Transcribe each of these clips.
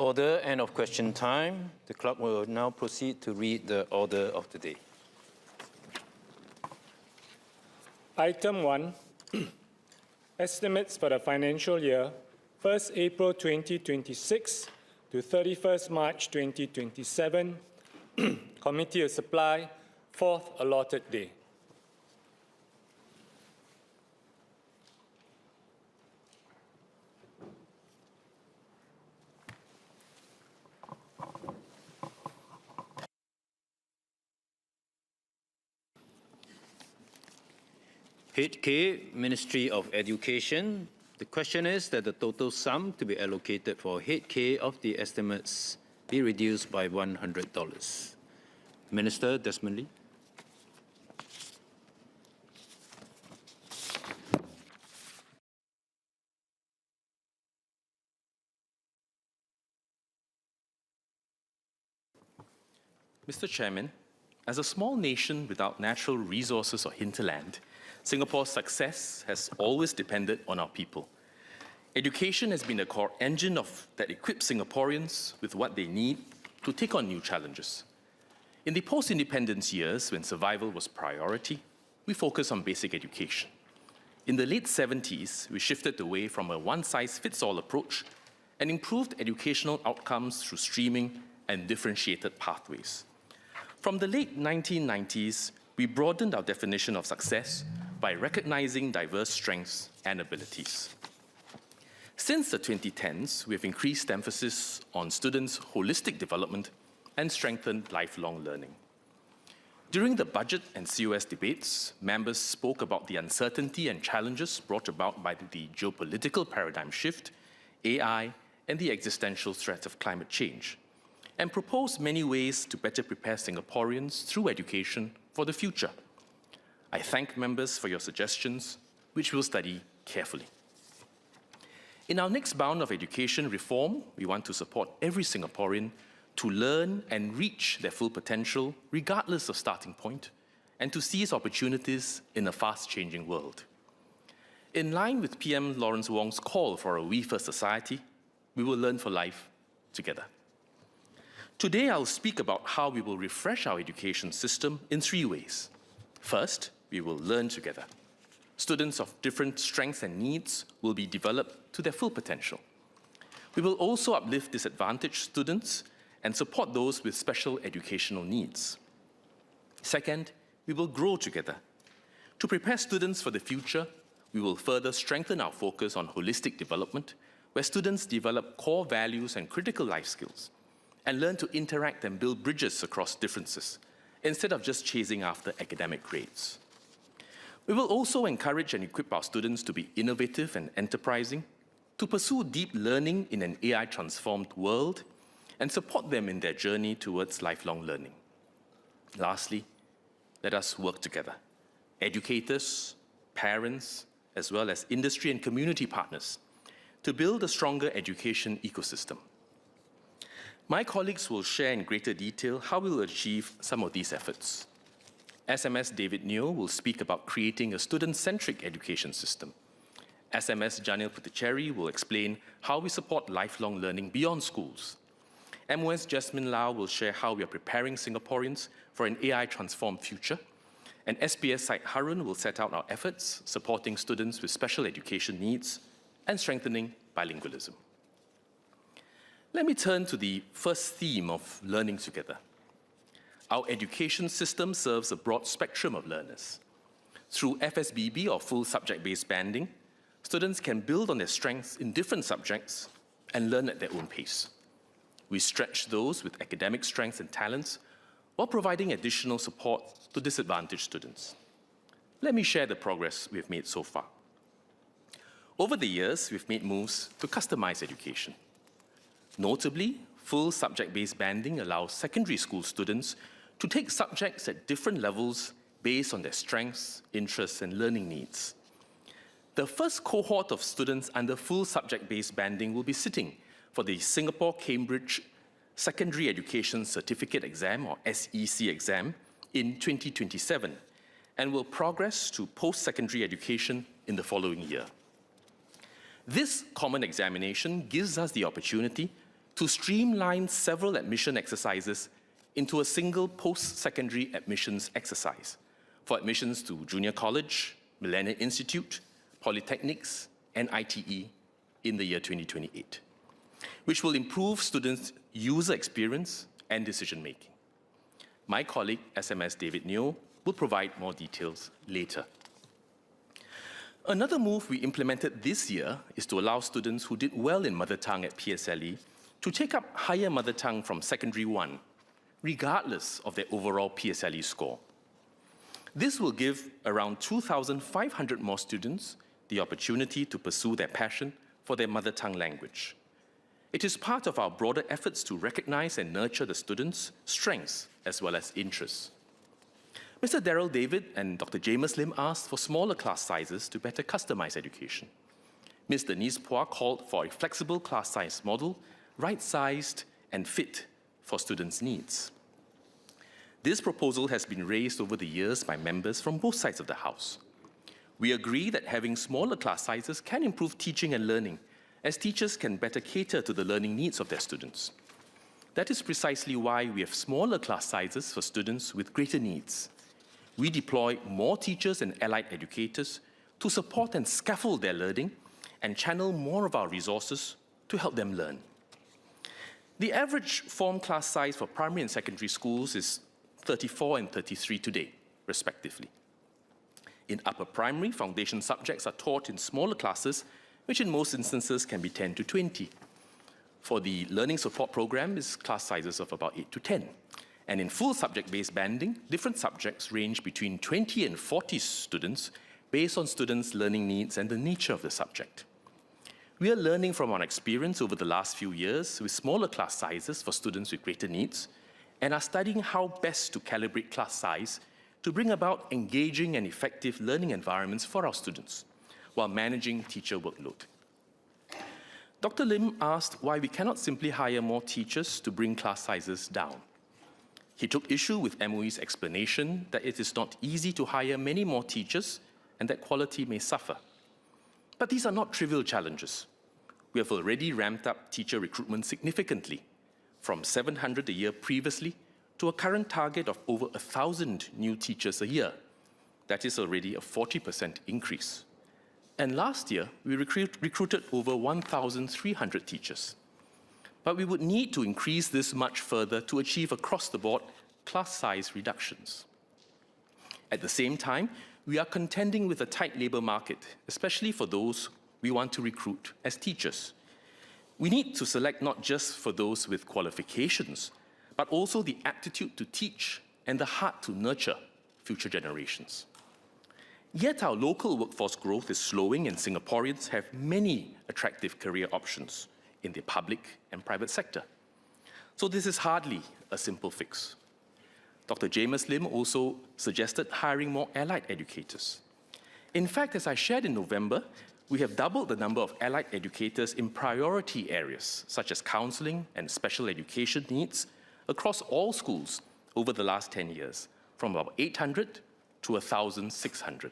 Order, end of question time. The clerk will now proceed to read the order of the day. Item 1, estimates for the financial year 1st April 2026 to 31st March 2027, Committee of Supply, 4th allotted day. Head K, Ministry of Education. The question is that the total sum to be allocated for Head K of the estimates be reduced by $100. Minister Desmond Lee. Mr. Chairman, as a small nation without natural resources or hinterland, Singapore's success has always depended on our people. Education has been the core engine that equips Singaporeans with what they need to take on new challenges. In the post-independence years, when survival was priority, we focused on basic education. In the late 70s, we shifted away from a one-size-fits-all approach and improved educational outcomes through streaming and differentiated pathways. From the late 1990s, we broadened our definition of success by recognizing diverse strengths and abilities. Since the 2010s, we have increased emphasis on students' holistic development and strengthened lifelong learning. During the budget and COS debates, members spoke about the uncertainty and challenges brought about by the geopolitical paradigm shift, AI, and the existential threat of climate change, and proposed many ways to better prepare Singaporeans through education for the future. I thank members for your suggestions, which we'll study carefully. In our next bound of education reform, we want to support every Singaporean to learn and reach their full potential, regardless of starting point, and to seize opportunities in a fast-changing world. In line with PM Lawrence Wong's call for a We First society, we will learn for life together. Today, I'll speak about how we will refresh our education system in 3 ways. First, we will learn together. Students of different strengths and needs will be developed to their full potential. We will also uplift disadvantaged students and support those with special educational needs. Second, we will grow together. To prepare students for the future, we will further strengthen our focus on holistic development, where students develop core values and critical life skills, and learn to interact and build bridges across differences, instead of just chasing after academic grades. We will also encourage and equip our students to be innovative and enterprising, to pursue deep learning in an AI-transformed world, and support them in their journey towards lifelong learning. Lastly, let us work together. Educators, parents, as well as industry and community partners, to build a stronger education ecosystem. My colleagues will share in greater detail how we will achieve some of these efforts. SMS David Neo will speak about creating a student-centric education system. SMS Janil Putticherry will explain how we support lifelong learning beyond schools. MOS Jasmine Lau will share how we are preparing Singaporeans for an AI-transformed future. And SPS Syed Harun will set out our efforts supporting students with special education needs and strengthening bilingualism. Let me turn to the first theme of learning together. Our education system serves a broad spectrum of learners. Through FSBB, or full subject-based banding, students can build on their strengths in different subjects and learn at their own pace. We stretch those with academic strengths and talents while providing additional support to disadvantaged students. Let me share the progress we've made so far. Over the years, we've made moves to customize education. Notably, full subject-based banding allows secondary school students to take subjects at different levels based on their strengths, interests, and learning needs. The first cohort of students under full subject-based banding will be sitting for the Singapore-Cambridge Secondary Education Certificate Exam, or SEC exam, in 2027, and will progress to post-secondary education in the following year. This common examination gives us the opportunity to streamline several admission exercises into a single post-secondary admissions exercise for admissions to junior college, Millennium Institute, polytechnics, and ITE in the year 2028, which will improve students' user experience and decision-making. My colleague, SMS David Neo, will provide more details later. Another move we implemented this year is to allow students who did well in mother tongue at PSLE to take up higher mother tongue from Secondary 1, regardless of their overall PSLE score. This will give around 2,500 more students the opportunity to pursue their passion for their mother tongue language. It is part of our broader efforts to recognize and nurture the students' strengths as well as interests. Mr. Darrell David and Dr. James Lim asked for smaller class sizes to better customize education. Ms. Denise Phua called for a flexible class size model, right-sized and fit for students' needs. This proposal has been raised over the years by members from both sides of the House. We agree that having smaller class sizes can improve teaching and learning, as teachers can better cater to the learning needs of their students. That is precisely why we have smaller class sizes for students with greater needs. We deploy more teachers and allied educators to support and scaffold their learning and channel more of our resources to help them learn. The average form class size for primary and secondary schools is 34 and 33 today, respectively. In upper primary, foundation subjects are taught in smaller classes, which in most instances can be 10 to 20. For the learning support program is class sizes of about 8 to 10. And in full subject-based banding, different subjects range between 20 and 40 students based on students' learning needs and the nature of the subject. We are learning from our experience over the last few years with smaller class sizes for students with greater needs and are studying how best to calibrate class size to bring about engaging and effective learning environments for our students while managing teacher workload. Dr. Lim asked why we cannot simply hire more teachers to bring class sizes down. He took issue with MOE's explanation that it is not easy to hire many more teachers and that quality may suffer. But these are not trivial challenges. We have already ramped up teacher recruitment significantly, from 700 a year previously to a current target of over 1,000 new teachers a year. That is already a 40% increase. And last year, we recruited over 1,300 teachers. But we would need to increase this much further to achieve across-the-board class size reductions. At the same time, we are contending with a tight labor market, especially for those we want to recruit as teachers. We need to select not just for those with qualifications, but also the aptitude to teach and the heart to nurture future generations. Yet our local workforce growth is slowing and Singaporeans have many attractive career options in the public and private sector. So this is hardly a simple fix. Dr. James Lim also suggested hiring more allied educators. In fact, as I shared in November, we have doubled the number of allied educators in priority areas, such as counselling and special education needs, across all schools over the last 10 years, from about 800 to 1,600.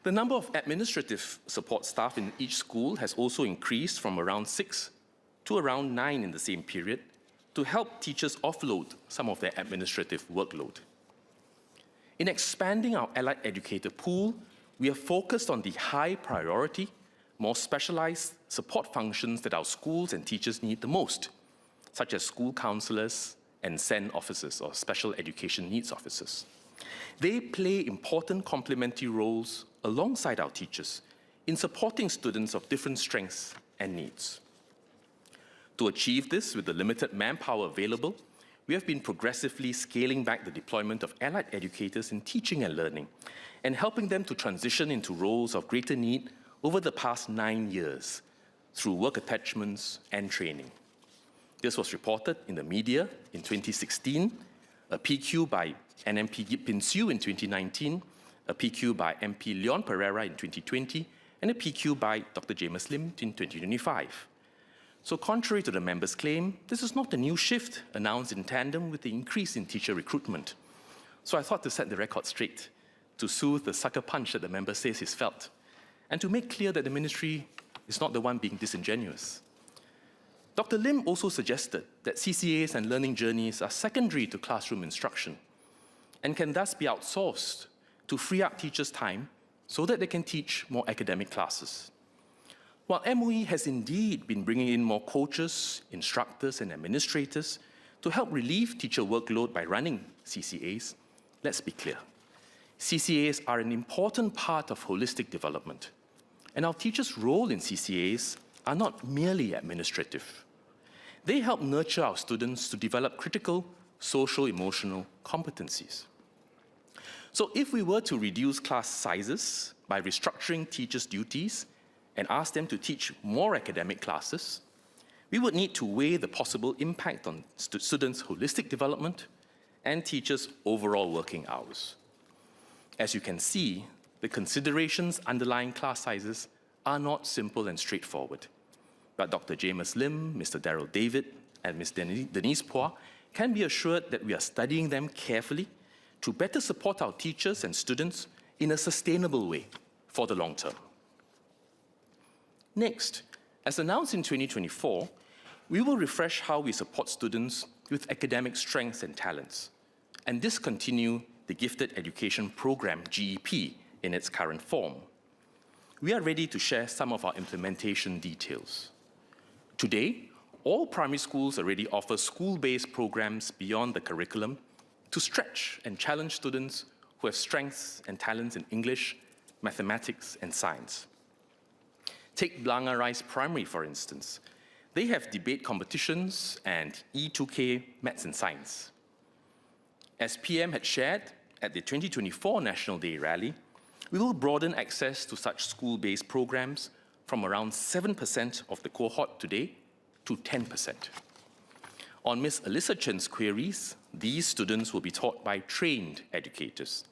The number of administrative support staff in each school has also increased from around 6 to around 9 in the same period to help teachers offload some of their administrative workload. In expanding our allied educator pool, we are focused on the high priority, more specialized support functions that our schools and teachers need the most, such as school counselors and SEN officers, or special education needs officers. They play important complementary roles alongside our teachers in supporting students of different strengths and needs. To achieve this with the limited manpower available, we have been progressively scaling back the deployment of allied educators in teaching and learning and helping them to transition into roles of greater need over the past 9 years through work attachments and training. This was reported in the media in 2016, a PQ by NMP Yip Pin Siu in 2019, a PQ by MP Leon Pereira in 2020, and a PQ by Dr. James Lim in 2025. So contrary to the members' claim, this is not a new shift announced in tandem with the increase in teacher recruitment. So I thought to set the record straight, to soothe the sucker punch that the member says is felt, and to make clear that the ministry is not the one being disingenuous. Dr. Lim also suggested that CCAs and learning journeys are secondary to classroom instruction and can thus be outsourced to free up teachers' time so that they can teach more academic classes. While MOE has indeed been bringing in more coaches, instructors, and administrators to help relieve teacher workload by running CCAs, let's be clear. CCAs are an important part of holistic development, and our teachers' role in CCAs are not merely administrative. They help nurture our students to develop critical social-emotional competencies. So if we were to reduce class sizes by restructuring teachers' duties and ask them to teach more academic classes, we would need to weigh the possible impact on students' holistic development and teachers' overall working hours. As you can see, the considerations underlying class sizes are not simple and straightforward. But Dr. James Lim, Mr. Darrell David, and Ms. Denise Phua can be assured that we are studying them carefully to better support our teachers and students in a sustainable way for the long term. Next, as announced in 2024, we will refresh how we support students with academic strengths and talents, and discontinue the Gifted Education Program, GEP, in its current form. We are ready to share some of our implementation details. Today, all primary schools already offer school-based programs beyond the curriculum to stretch and challenge students who have strengths and talents in English, mathematics, and science. Take Blanga Rise Primary, for instance. They have debate competitions and E2K Maths and Science. As PM had shared at the 2024 National Day Rally, we will broaden access to such school-based programs from around 7% of the cohort today to 10%. On Ms. Alyssa Chen's queries, these students will be taught by trained educators.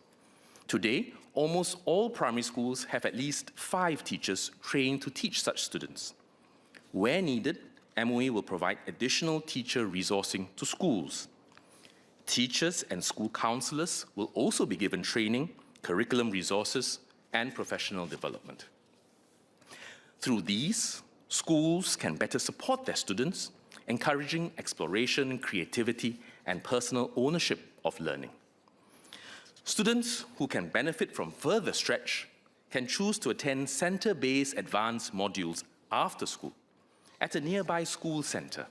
Today, almost all primary schools have at least 5 teachers trained to teach such students. Where needed, MOE will provide additional teacher resourcing to schools. Teachers and school counselors will also be given training, curriculum resources, and professional development. Through these, schools can better support their students, encouraging exploration, creativity, and personal ownership of learning. Students who can benefit from further stretch can choose to attend center-based advanced modules after school at a nearby school center.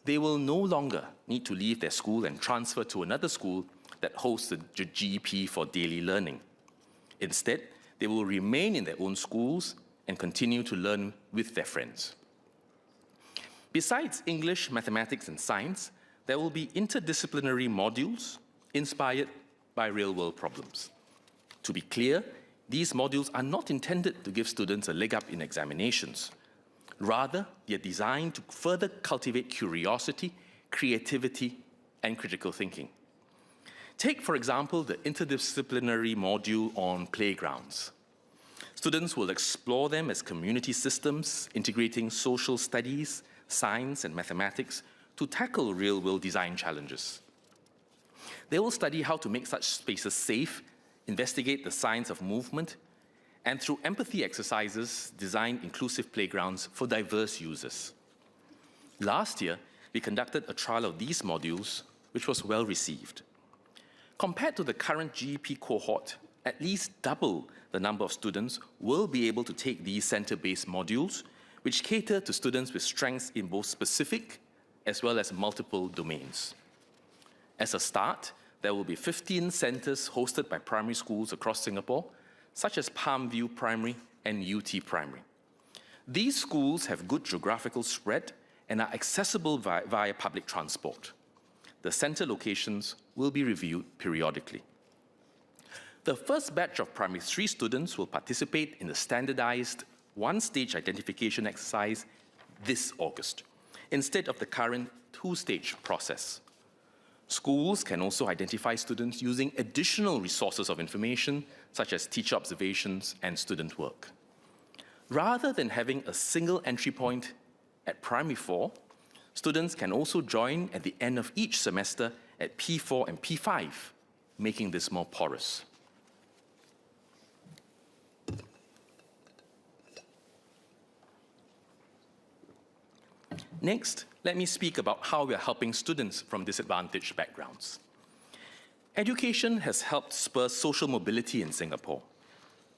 They will no longer need to leave their school and transfer to another school that hosts the GEP for daily learning. Instead, they will remain in their own schools and continue to learn with their friends. Besides English, mathematics, and science, there will be interdisciplinary modules inspired by real-world problems. To be clear, these modules are not intended to give students a leg up in examinations. Rather, they are designed to further cultivate curiosity, creativity, and critical thinking. Take, for example, the interdisciplinary module on playgrounds. Students will explore them as community systems, integrating social studies, science, and mathematics to tackle real-world design challenges. They will study how to make such spaces safe, investigate the science of movement, and through empathy exercises, design inclusive playgrounds for diverse users. Last year, we conducted a trial of these modules, which was well received. Compared to the current GEP cohort, at least double the number of students will be able to take these center-based modules, which cater to students with strengths in both specific as well as multiple domains. As a start, there will be 15 centers hosted by primary schools across Singapore, such as Palmview Primary and UT Primary. These schools have good geographical spread and are accessible via public transport. The center locations will be reviewed periodically. The first batch of primary 3 students will participate in the standardized one-stage identification exercise this August, instead of the current 2-stage process. Schools can also identify students using additional resources of information, such as teacher observations and student work. Rather than having a single entry point at primary 4, students can also join at the end of each semester at P4 and P5, making this more porous. Next, let me speak about how we are helping students from disadvantaged backgrounds. Education has helped spur social mobility in Singapore.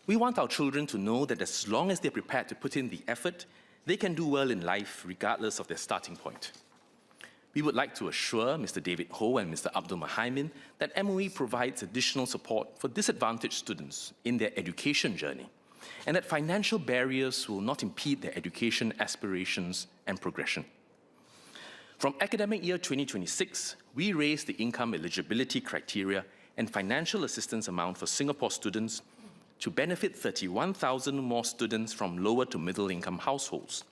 We want our children to know that as long as they're prepared to put in the effort, they can do well in life regardless of their starting point. We would like to assure Mr. David Ho and Mr. Abdul Muhaimin that MOE provides additional support for disadvantaged students in their education journey, and that financial barriers will not impede their education aspirations and progression. From academic year 2026, we raised the income eligibility criteria and financial assistance amount for Singapore students to benefit 31,000 more students from lower to middle income households.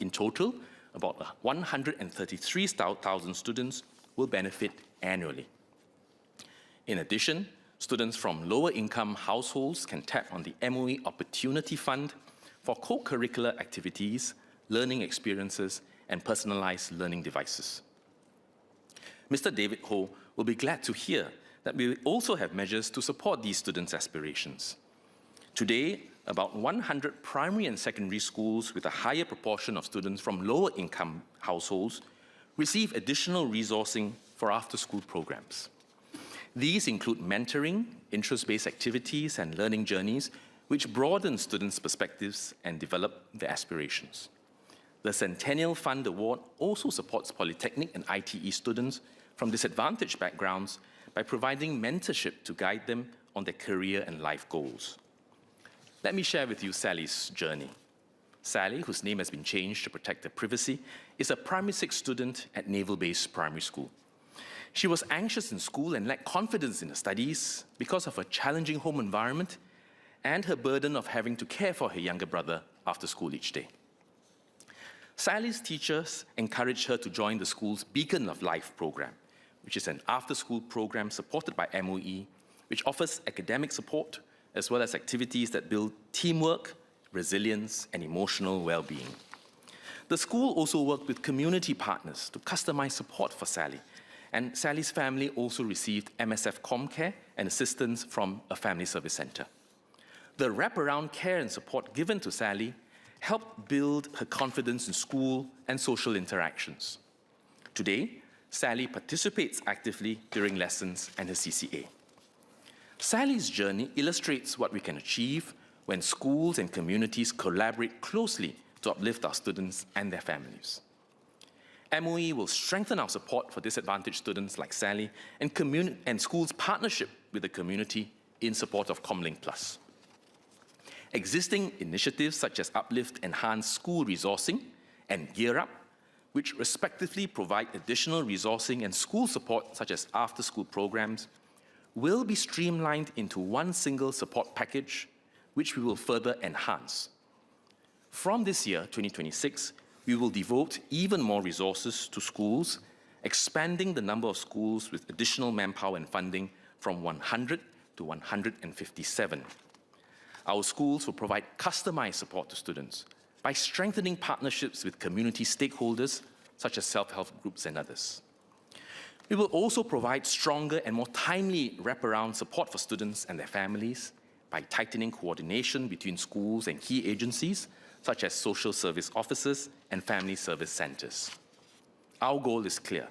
In total, about 133,000 students will benefit annually. In addition, students from lower income households can tap on the MOE Opportunity Fund for co-curricular activities, learning experiences, and personalized learning devices. Mr. David Ho will be glad to hear that we also have measures to support these students' aspirations. Today, about 100 primary and secondary schools with a higher proportion of students from lower income households receive additional resourcing for after-school programs. These include mentoring, interest-based activities, and learning journeys which broaden students' perspectives and develop their aspirations. The Centennial Fund Award also supports polytechnic and ITE students from disadvantaged backgrounds by providing mentorship to guide them on their career and life goals. Let me share with you Sally's journey. Sally, whose name has been changed to protect her privacy, is a primary 6 student at Naval Base Primary School. She was anxious in school and lacked confidence in her studies because of a challenging home environment and her burden of having to care for her younger brother after school each day. Sally's teachers encouraged her to join the school's Beacon of Life program, which is an after-school program supported by MOE, which offers academic support as well as activities that build teamwork, resilience, and emotional well-being. The school also worked with community partners to customize support for Sally, and Sally's family also received MSF ComCare and assistance from a family service center. The wraparound care and support given to Sally helped build her confidence in school and social interactions. Today, Sally participates actively during lessons and her CCA. Sally's journey illustrates what we can achieve when schools and communities collaborate closely to uplift our students and their families. MOE will strengthen our support for disadvantaged students like Sally and schools' partnership with the community in support of Comlink Plus. Existing initiatives such as Uplift Enhanced School Resourcing and Gear Up, which respectively provide additional resourcing and school support such as after-school programs, will be streamlined into one single support package, which we will further enhance. From this year, 2026, we will devote even more resources to schools, expanding the number of schools with additional manpower and funding from 100 to 157. Our schools will provide customized support to students by strengthening partnerships with community stakeholders, such as self-help groups and others. We will also provide stronger and more timely wraparound support for students and their families by tightening coordination between schools and key agencies, such as social service officers and family service centers. Our goal is clear.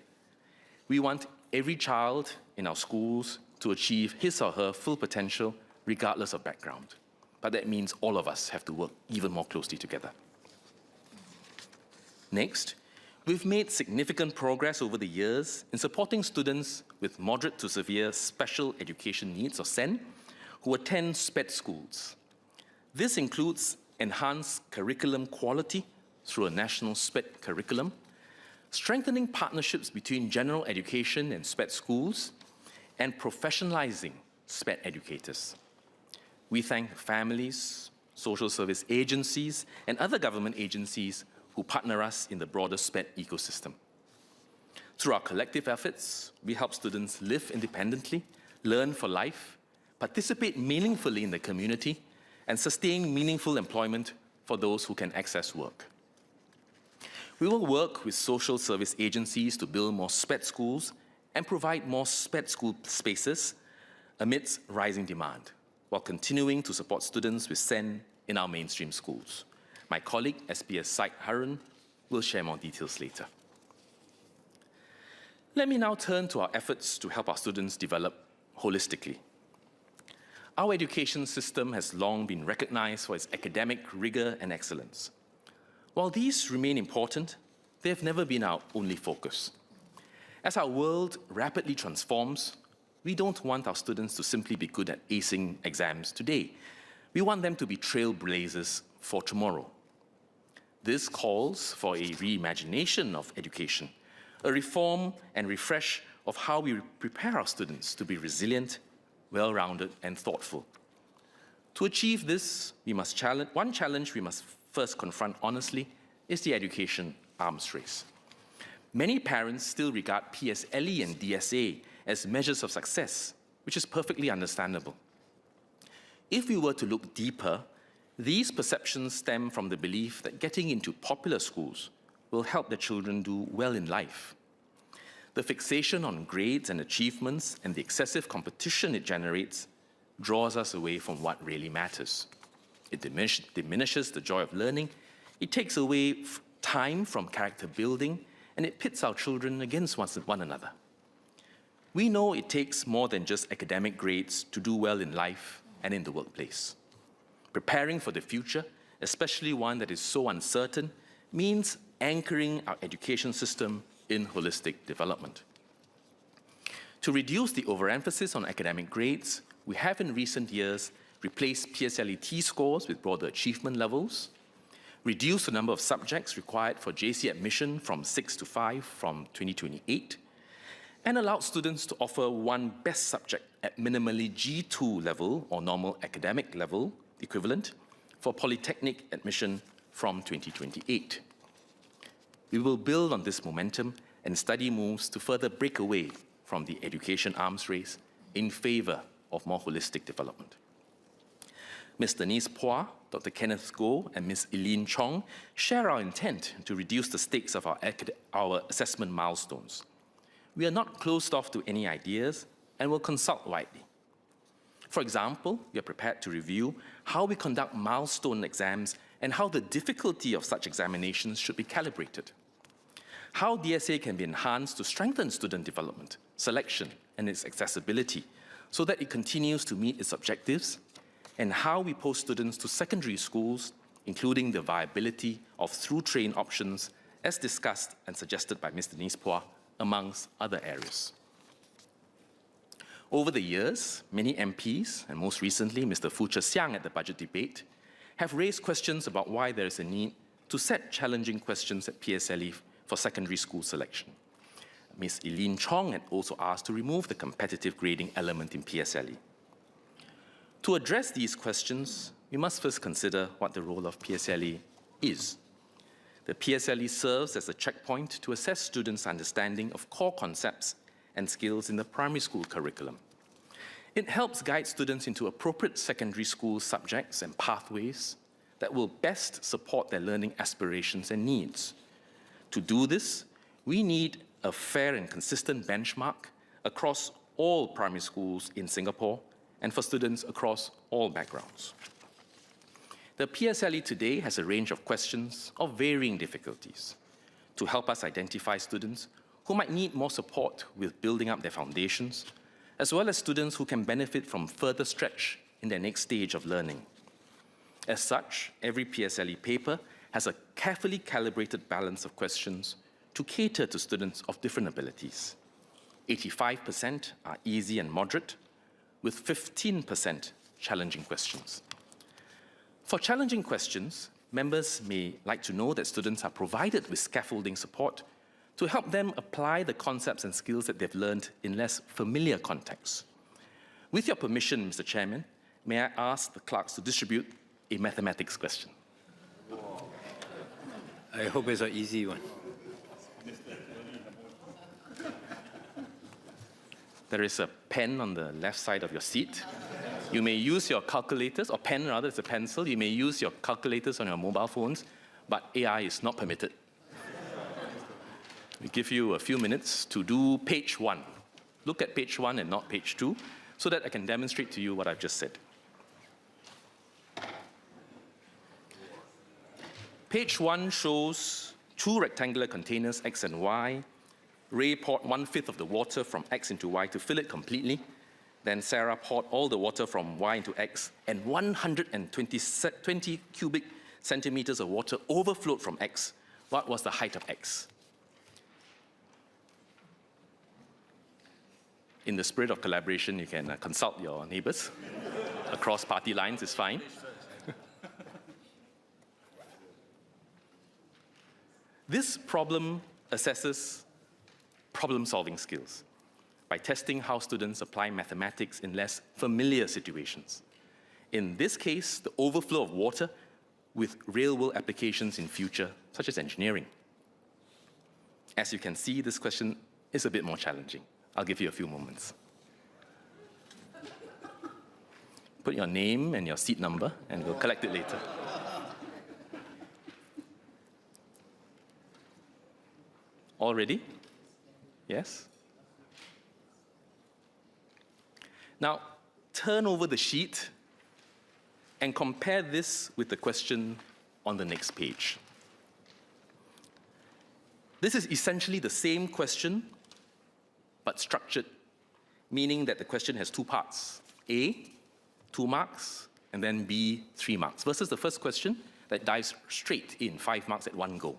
We want every child in our schools to achieve his or her full potential, regardless of background. But that means all of us have to work even more closely together. Next, we've made significant progress over the years in supporting students with moderate to severe special education needs, or SEN, who attend SPED schools. This includes enhanced curriculum quality through a national SPED curriculum, strengthening partnerships between general education and SPED schools, and professionalizing SPED educators. We thank families, social service agencies, and other government agencies who partner us in the broader SPED ecosystem. Through our collective efforts, we help students live independently, learn for life, participate meaningfully in the community, and sustain meaningful employment for those who can access work. We will work with social service agencies to build more SPED schools and provide more SPED school spaces amidst rising demand, while continuing to support students with SEN in our mainstream schools. My colleague, SPS Syed Harun, will share more details later. Let me now turn to our efforts to help our students develop holistically. Our education system has long been recognized for its academic rigor and excellence. While these remain important, they have never been our only focus. As our world rapidly transforms, we don't want our students to simply be good at acing exams today. We want them to be trailblazers for tomorrow. This calls for a reimagination of education, a reform and refresh of how we prepare our students to be resilient, well-rounded, and thoughtful. To achieve this, one challenge we must first confront honestly is the education arms race. Many parents still regard PSLE and DSA as measures of success, which is perfectly understandable. If we were to look deeper, these perceptions stem from the belief that getting into popular schools will help their children do well in life. The fixation on grades and achievements and the excessive competition it generates draws us away from what really matters. It diminishes the joy of learning, it takes away time from character building, and it pits our children against one another. We know it takes more than just academic grades to do well in life and in the workplace. Preparing for the future, especially one that is so uncertain, means anchoring our education system in holistic development. To reduce the overemphasis on academic grades, we have in recent years replaced PSLE T-scores with broader achievement levels, reduced the number of subjects required for JC admission from 6 to 5 from 2028, and allowed students to offer one best subject at minimally G2 level or normal academic level equivalent for polytechnic admission from 2028. We will build on this momentum and study moves to further break away from the education arms race in favor of more holistic development. Ms. Denise Phua, Dr. Kenneth Goh, and Ms. Eileen Chong share our intent to reduce the stakes of our assessment milestones. We are not closed off to any ideas and will consult widely. For example, we are prepared to review how we conduct milestone exams and how the difficulty of such examinations should be calibrated. How DSA can be enhanced to strengthen student development, selection, and its accessibility so that it continues to meet its objectives, and how we post students to secondary schools, including the viability of through-train options as discussed and suggested by Ms. Denise Phua, amongst other areas. Over the years, many MPs, and most recently Mr. Foo Che Siang at the budget debate, have raised questions about why there is a need to set challenging questions at PSLE for secondary school selection. Ms. Eileen Chong had also asked to remove the competitive grading element in PSLE. To address these questions, we must first consider what the role of PSLE is. The PSLE serves as a checkpoint to assess students' understanding of core concepts and skills in the primary school curriculum. It helps guide students into appropriate secondary school subjects and pathways that will best support their learning aspirations and needs. To do this, we need a fair and consistent benchmark across all primary schools in Singapore and for students across all backgrounds. The PSLE today has a range of questions of varying difficulties to help us identify students who might need more support with building up their foundations, as well as students who can benefit from further stretch in their next stage of learning. As such, every PSLE paper has a carefully calibrated balance of questions to cater to students of different abilities. 85% are easy and moderate, with 15% challenging questions. For challenging questions, members may like to know that students are provided with scaffolding support to help them apply the concepts and skills that they've learned in less familiar contexts. With your permission, Mr. Chairman, may I ask the clerks to distribute a mathematics question? I hope it's an easy one. There is a pen on the left side of your seat. You may use your calculators, or pen rather, it's a pencil. You may use your calculators on your mobile phones, but AI is not permitted. We give you a few minutes to do page 1. Look at page 1 and not page 2, so that I can demonstrate to you what I've just said. Page 1 shows 2 rectangular containers, X and Y. Ray poured 1/5 of the water from X into Y to fill it completely. Then Sarah poured all the water from Y into X, and 120 cubic centimeters of water overflowed from X. What was the height of X? In the spirit of collaboration, you can consult your neighbors. Across party lines is fine. This problem assesses problem-solving skills by testing how students apply mathematics in less familiar situations. In this case, the overflow of water with real-world applications in future, such as engineering. As you can see, this question is a bit more challenging. I'll give you a few moments. Put your name and your seat number, and we'll collect it later. All ready? Yes? Now, turn over the sheet and compare this with the question on the next page. This is essentially the same question, but structured, meaning that the question has 2 parts. A, 2 marks, and then B, 3 marks, versus the first question that dives straight in 5 marks at one go.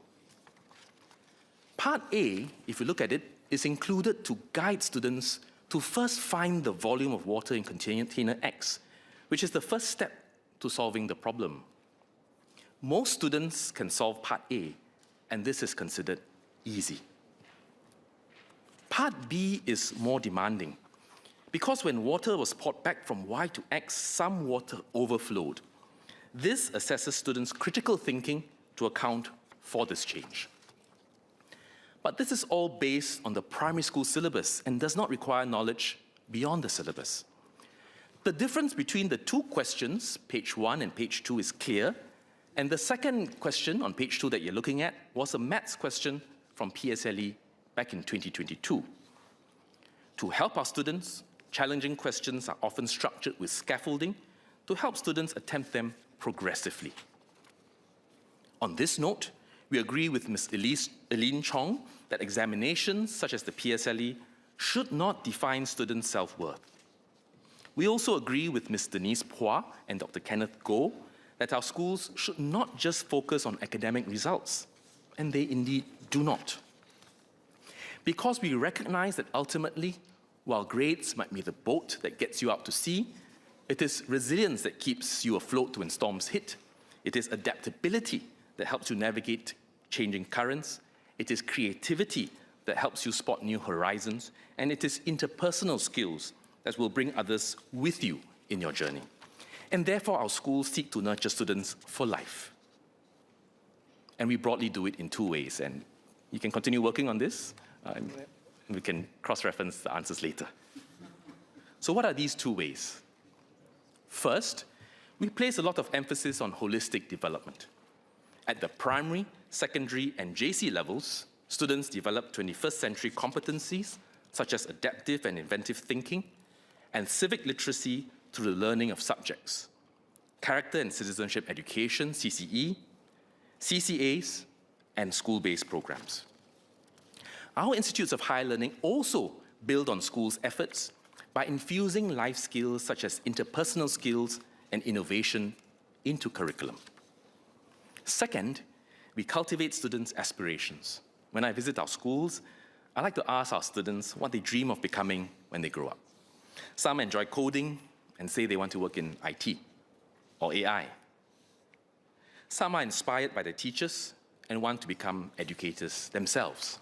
Part A, if you look at it, is included to guide students to first find the volume of water in container X, which is the first step to solving the problem. Most students can solve Part A, and this is considered easy. Part B is more demanding, because when water was poured back from Y to X, some water overflowed. This assesses students' critical thinking to account for this change. But this is all based on the primary school syllabus and does not require knowledge beyond the syllabus. The difference between the 2 questions, page 1 and page 2, is clear, and the second question on page 2 that you're looking at was a maths question from PSLE back in 2022. To help our students, challenging questions are often structured with scaffolding to help students attempt them progressively. On this note, we agree with Ms. Eileen Chong that examinations such as the PSLE should not define students' self-worth. We also agree with Ms. Denise Phua and Dr. Kenneth Goh that our schools should not just focus on academic results, and they indeed do not. Because we recognize that ultimately, while grades might be the boat that gets you out to sea, it is resilience that keeps you afloat when storms hit. It is adaptability that helps you navigate changing currents. It is creativity that helps you spot new horizons. And it is interpersonal skills that will bring others with you in your journey. And therefore, our schools seek to nurture students for life. And we broadly do it in 2 ways. And you can continue working on this. We can cross-reference the answers later. So what are these 2 ways? First, we place a lot of emphasis on holistic development. At the primary, secondary, and JC levels, students develop 21st century competencies such as adaptive and inventive thinking and civic literacy through the learning of subjects, character and citizenship education, CCE, CCAs, and school-based programs. Our institutes of higher learning also build on schools' efforts by infusing life skills such as interpersonal skills and innovation into curriculum. Second, we cultivate students' aspirations. When I visit our schools, I like to ask our students what they dream of becoming when they grow up. Some enjoy coding and say they want to work in IT or AI. Some are inspired by their teachers and want to become educators themselves.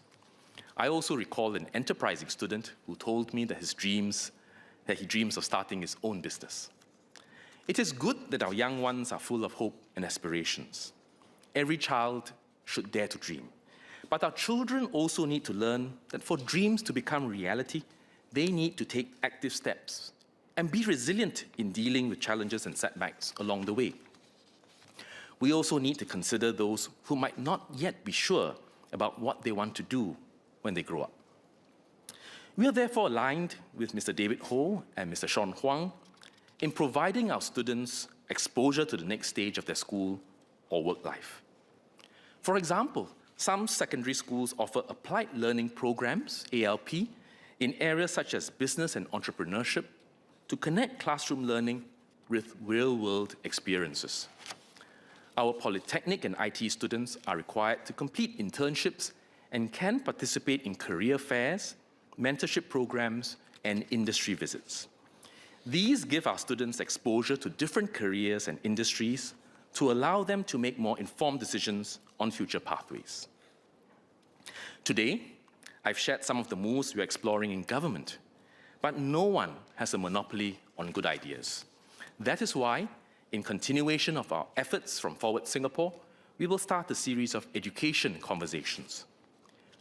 I also recall an enterprising student who told me that he dreams of starting his own business. It is good that our young ones are full of hope and aspirations. Every child should dare to dream. But our children also need to learn that for dreams to become reality, they need to take active steps and be resilient in dealing with challenges and setbacks along the way. We also need to consider those who might not yet be sure about what they want to do when they grow up. We are therefore aligned with Mr. David Ho and Mr. Sean Huang in providing our students exposure to the next stage of their school or work life. For example, Some secondary schools offer applied learning programs, ALP, in areas such as business and entrepreneurship to connect classroom learning with real-world experiences. Our polytechnic and IT students are required to complete internships and can participate in career fairs, mentorship programs, and industry visits. These give our students exposure to different careers and industries to allow them to make more informed decisions on future pathways. Today, I've shared some of the moves we're exploring in government, but no one has a monopoly on good ideas. That is why, in continuation of our efforts from Forward Singapore, we will start a series of education conversations.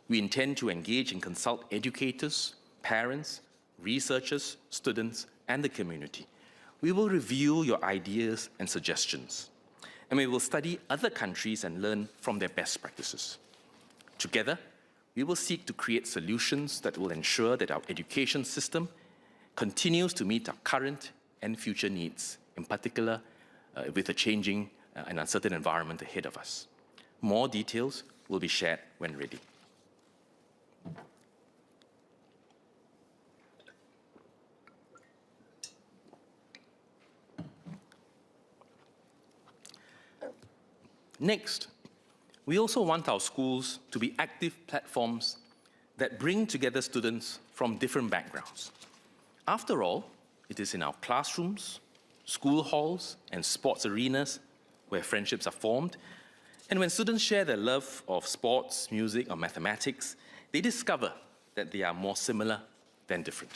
We intend to engage and consult educators, parents, researchers, students, and the community. We will review your ideas and suggestions, and we will study other countries and learn from their best practices. Together, we will seek to create solutions that will ensure that our education system continues to meet our current and future needs, in particular with a changing and uncertain environment ahead of us. More details will be shared when ready. Next, we also want our schools to be active platforms that bring together students from different backgrounds. After all, it is in our classrooms, school halls, and sports arenas where friendships are formed. And when students share their love of sports, music, or mathematics, they discover that they are more similar than different.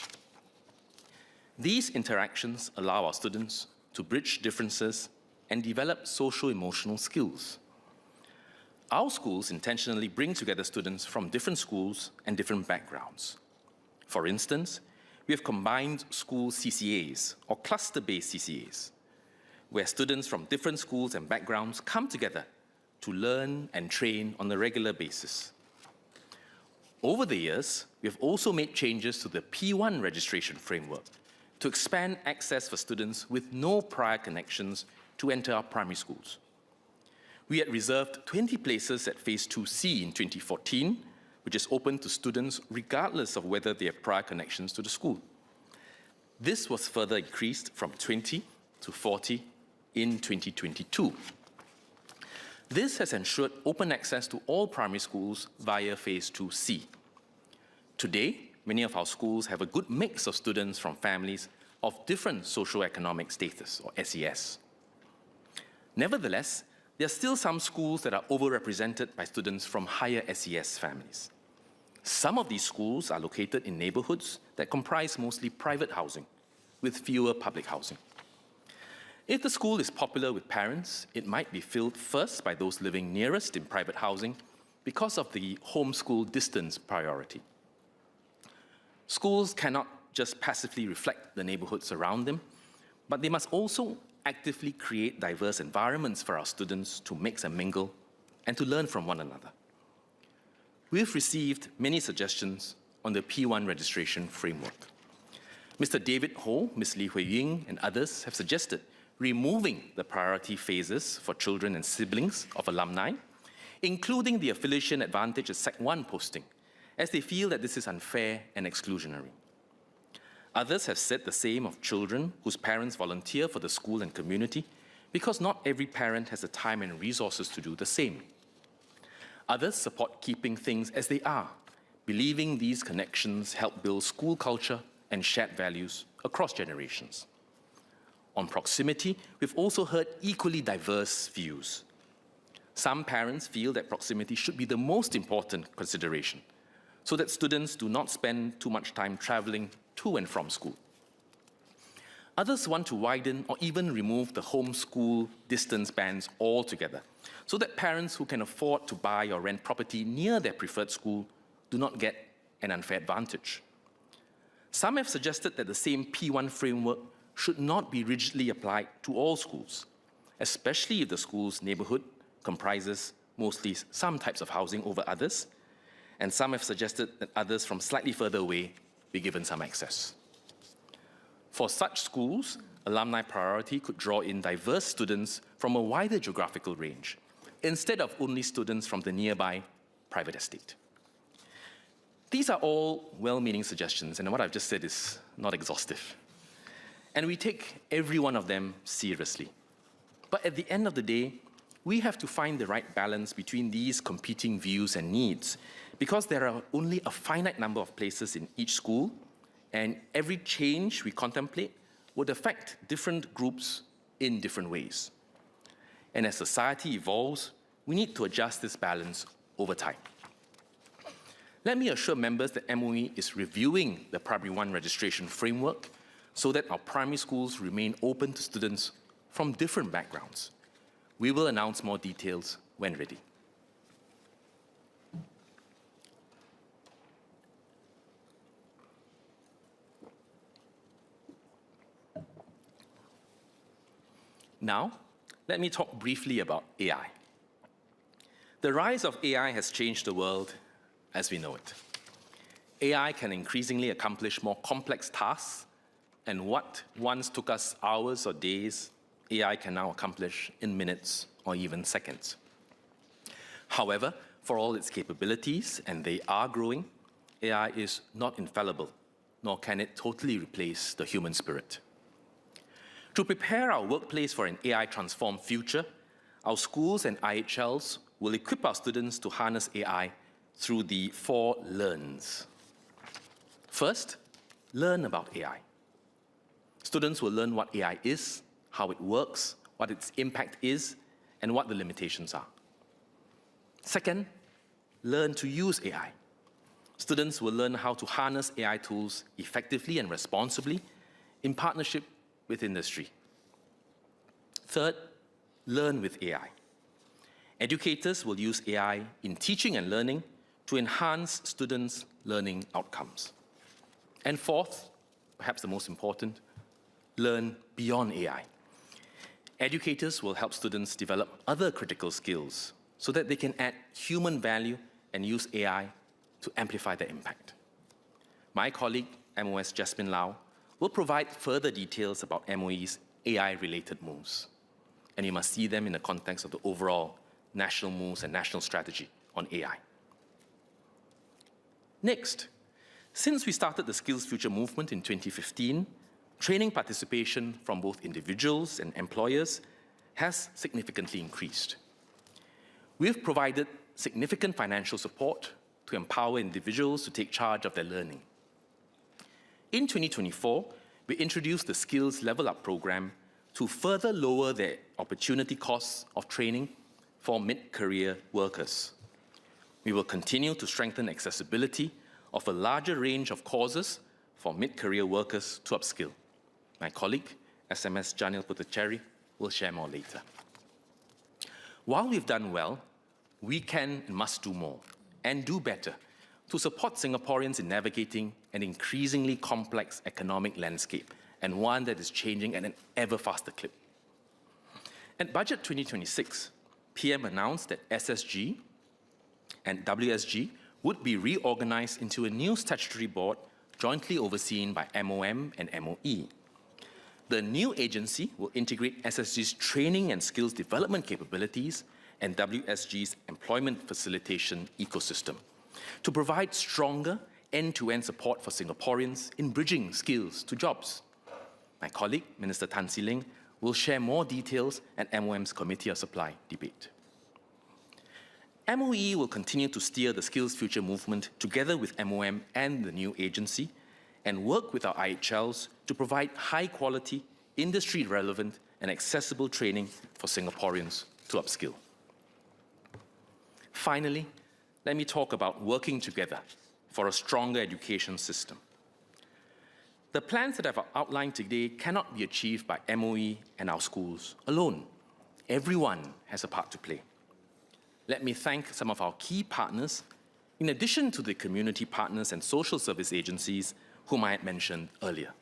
These interactions allow our students to bridge differences and develop social-emotional skills. Our schools intentionally bring together students from different schools and different backgrounds. For instance, we have combined school CCAs, or cluster-based CCAs, where students from different schools and backgrounds come together to learn and train on a regular basis. Over the years, we have also made changes to the P1 registration framework to expand access for students with no prior connections to enter our primary schools. We had reserved 20 places at Phase 2C in 2014, which is open to students regardless of whether they have prior connections to the school. This was further increased from 20 to 40 in 2022. This has ensured open access to all primary schools via Phase 2C. Today, many of our schools have a good mix of students from families of different socioeconomic status, or SES. Nevertheless, there are still some schools that are overrepresented by students from higher SES families. Some of these schools are located in neighborhoods that comprise mostly private housing, with fewer public housing. If the school is popular with parents, it might be filled first by those living nearest in private housing because of the homeschool distance priority. Schools cannot just passively reflect the neighborhoods around them, but they must also actively create diverse environments for our students to mix and mingle and to learn from one another. We've received many suggestions on the P1 registration framework. Mr. David Ho, Ms. Lee Hui Ying, and others have suggested removing the priority phases for children and siblings of alumni, including the affiliation advantage at Sec 1 posting, as they feel that this is unfair and exclusionary. Others have said the same of children whose parents volunteer for the school and community, because not every parent has the time and resources to do the same. Others support keeping things as they are, believing these connections help build school culture and shared values across generations. On proximity, we've also heard equally diverse views. Some parents feel that proximity should be the most important consideration, so that students do not spend too much time traveling to and from school. Others want to widen or even remove the homeschool distance bans altogether, so that parents who can afford to buy or rent property near their preferred school do not get an unfair advantage. Some have suggested that the same P1 framework should not be rigidly applied to all schools, especially if the school's neighborhood comprises mostly some types of housing over others, and some have suggested that others from slightly further away be given some access. For such schools, alumni priority could draw in diverse students from a wider geographical range, instead of only students from the nearby private estate. These are all well-meaning suggestions, and what I've just said is not exhaustive. And we take every one of them seriously. But at the end of the day, we have to find the right balance between these competing views and needs, because there are only a finite number of places in each school, and every change we contemplate would affect different groups in different ways. And as society evolves, we need to adjust this balance over time. Let me assure members that MOE is reviewing the Primary 1 registration framework so that our primary schools remain open to students from different backgrounds. We will announce more details when ready. Now, let me talk briefly about AI. The rise of AI has changed the world as we know it. AI can increasingly accomplish more complex tasks, and what once took us hours or days, AI can now accomplish in minutes or even seconds. However, for all its capabilities, and they are growing, AI is not infallible, nor can it totally replace the human spirit. To prepare our workplace for an AI-transformed future, our schools and IHLs will equip our students to harness AI through the 4 learns. First, learn about AI. Students will learn what AI is, how it works, what its impact is, and what the limitations are. Second, learn to use AI. Students will learn how to harness AI tools effectively and responsibly in partnership with industry. Third, learn with AI. Educators will use AI in teaching and learning to enhance students' learning outcomes. And fourth, perhaps the most important, learn beyond AI. Educators will help students develop other critical skills so that they can add human value and use AI to amplify their impact. My colleague, MOS Desmond Lee, will provide further details about MOE's AI-related moves. And you must see them in the context of the overall national moves and national strategy on AI. Next, since we started the SkillsFuture movement in 2015, training participation from both individuals and employers has significantly increased. We've provided significant financial support to empower individuals to take charge of their learning. In 2024, we introduced the Skills Level Up program to further lower the opportunity costs of training for mid-career workers. We will continue to strengthen accessibility of a larger range of courses for mid-career workers to upskill. My colleague, SMS Janil Putacheri, will share more later. While we've done well, we can and must do more and do better to support Singaporeans in navigating an increasingly complex economic landscape and one that is changing at an ever faster clip. At Budget 2026, PM announced that SSG and WSG would be reorganized into a new statutory board jointly overseen by MOM and MOE. The new agency will integrate SSG's training and skills development capabilities and WSG's employment facilitation ecosystem to provide stronger end-to-end support for Singaporeans in bridging skills to jobs. My colleague, Minister Tan See Leng, will share more details at MOM's Committee of Supply debate. MOE will continue to steer the SkillsFuture movement together with MOM and the new agency and work with our IHLs to provide high-quality, industry-relevant and accessible training for Singaporeans to upskill. Finally, let me talk about working together for a stronger education system. The plans that I've outlined today cannot be achieved by MOE and our schools alone. Everyone has a part to play. Let me thank some of our key partners, in addition to the community partners and social service agencies whom I had mentioned earlier.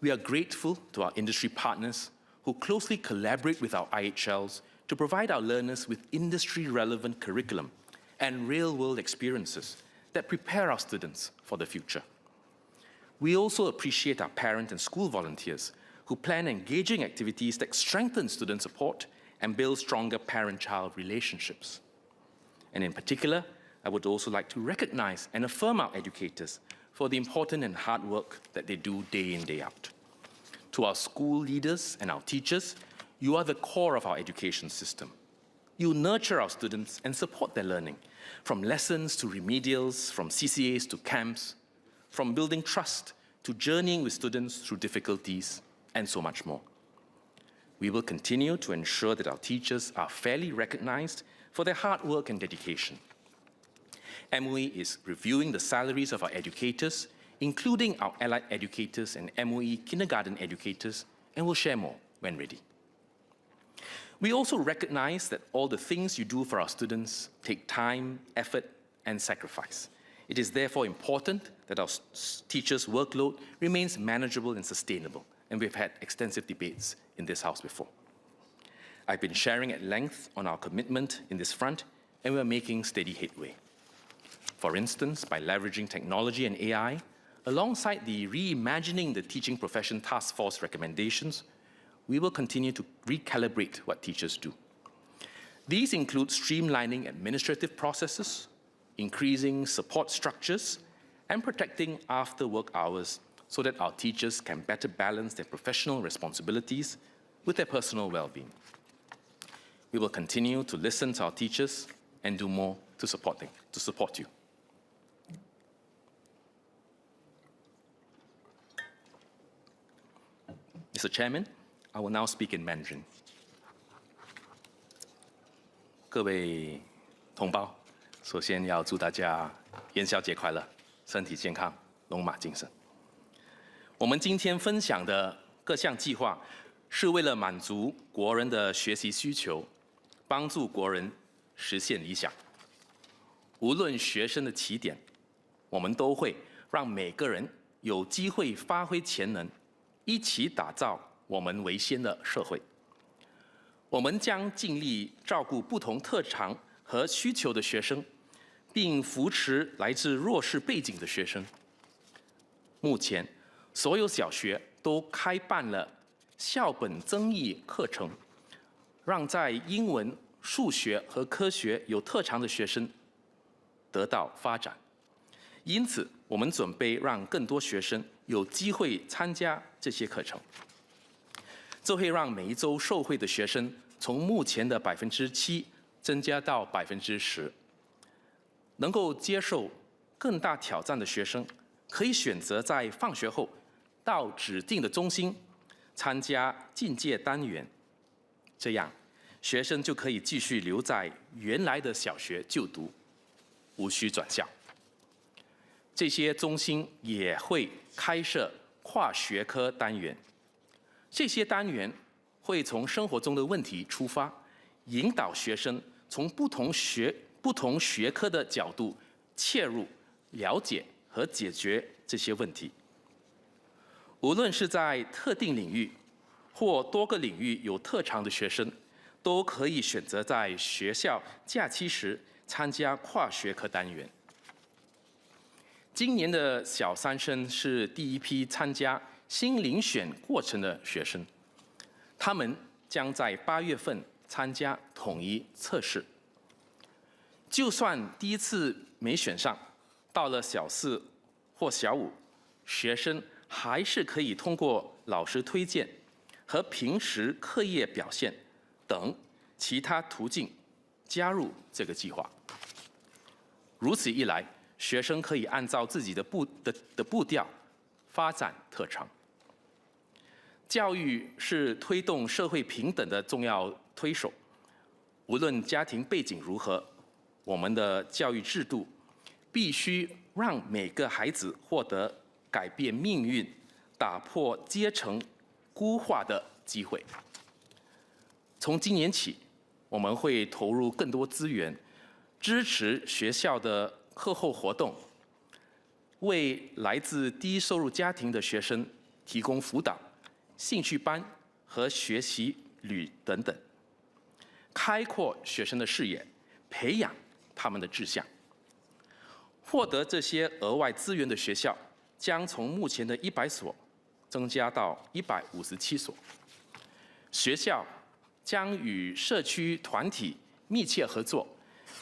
We are grateful to our industry partners who closely collaborate with our IHLs to provide our learners with industry-relevant curriculum and real-world experiences that prepare our students for the future. We also appreciate our parent and school volunteers who plan engaging activities that strengthen student support and build stronger parent-child relationships. And in particular, I would also like to recognize and affirm our educators for the important and hard work that they do day in, day out. To our school leaders and our teachers, you are the core of our education system. You nurture our students and support their learning, from lessons to remedials, from CCAs to camps, from building trust to journeying with students through difficulties, and so much more. We will continue to ensure that our teachers are fairly recognized for their hard work and dedication. MOE is reviewing the salaries of our educators, including our allied educators and MOE kindergarten educators, and will share more when ready. We also recognize that all the things you do for our students take time, effort, and sacrifice. It is therefore important that our teachers' workload remains manageable and sustainable, and we've had extensive debates in this House before. I've been sharing at length on our commitment in this front, and we're making steady headway. For instance, by leveraging technology and AI, alongside the Reimagining the Teaching Profession Task Force recommendations, we will continue to recalibrate what teachers do. These include streamlining administrative processes, increasing support structures, and protecting after-work hours so that our teachers can better balance their professional responsibilities with their personal well-being. We will continue to listen to our teachers and do more to support you. Mr. Chairman, I will now speak in Mandarin. 各位同胞，首先要祝大家元宵节快乐，身体健康，龙马精神。我们今天分享的各项计划，是为了满足国人的学习需求，帮助国人实现理想。无论学生的起点，我们都会让每个人有机会发挥潜能，一起打造我们为先的社会。我们将尽力照顾不同特长和需求的学生，并扶持来自弱势背景的学生。目前，所有小学都开办了校本增益课程，让在英文、数学和科学有特长的学生得到发展。因此，我们准备让更多学生有机会参加这些课程。这会让每一周受惠的学生从目前的7%增加到10%。能够接受更大挑战的学生，可以选择在放学后到指定的中心参加进阶单元，这样学生就可以继续留在原来的小学就读，无需转校。这些中心也会开设跨学科单元。这些单元会从生活中的问题出发，引导学生从不同学科的角度切入，了解和解决这些问题。无论是在特定领域或多个领域有特长的学生，都可以选择在学校假期时参加跨学科单元。今年的小三生是第一批参加新遴选过程的学生，他们将在8月份参加统一测试。就算第一次没选上，到了小4或小5，学生还是可以通过老师推荐和平时课业表现等其他途径加入这个计划。如此一来，学生可以按照自己的步调发展特长。教育是推动社会平等的重要推手，无论家庭背景如何，我们的教育制度必须让每个孩子获得改变命运、打破阶层固化的机会。从今年起，我们会投入更多资源，支持学校的课后活动，为来自低收入家庭的学生提供辅导、兴趣班和学习旅等等，开阔学生的视野，培养他们的志向。获得这些额外资源的学校将从目前的100所增加到157所。学校将与社区团体密切合作，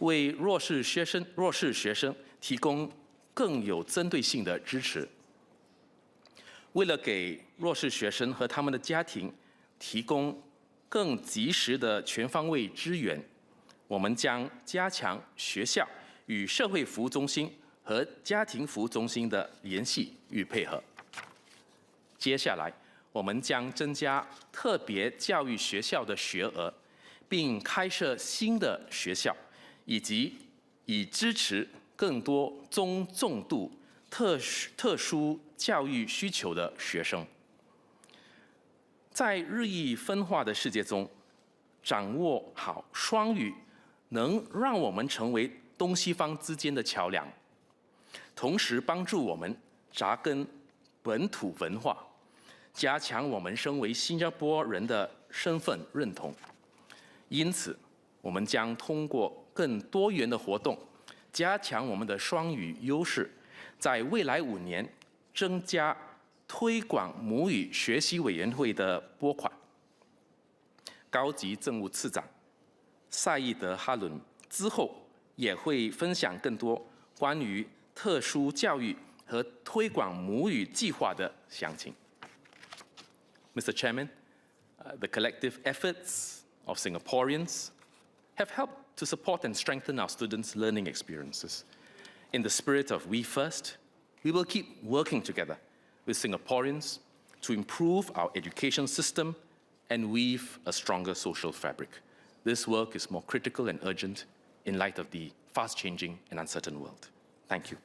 为弱势学生提供更有针对性的支持。为了给弱势学生和他们的家庭提供更及时的全方位支援，我们将加强学校与社会服务中心和家庭服务中心的联系与配合。接下来，我们将增加特别教育学校的学额，并开设新的学校，以及以支持更多中重度特殊教育需求的学生。在日益分化的世界中，掌握好双语能让我们成为东西方之间的桥梁，同时帮助我们扎根本土文化，加强我们身为新加坡人的身份认同。因此，我们将通过更多元的活动，加强我们的双语优势，在未来5年增加推广母语学习委员会的拨款。高级政务次长赛义德·哈伦之后也会分享更多关于特殊教育和推广母语计划的详情。Mr. Chairman, the collective efforts of Singaporeans have helped to support and strengthen our students' learning experiences. In the spirit of We First, we will keep working together with Singaporeans to improve our education system and weave a stronger social fabric. This work is more critical and urgent in light of the fast-changing and uncertain world. Thank you.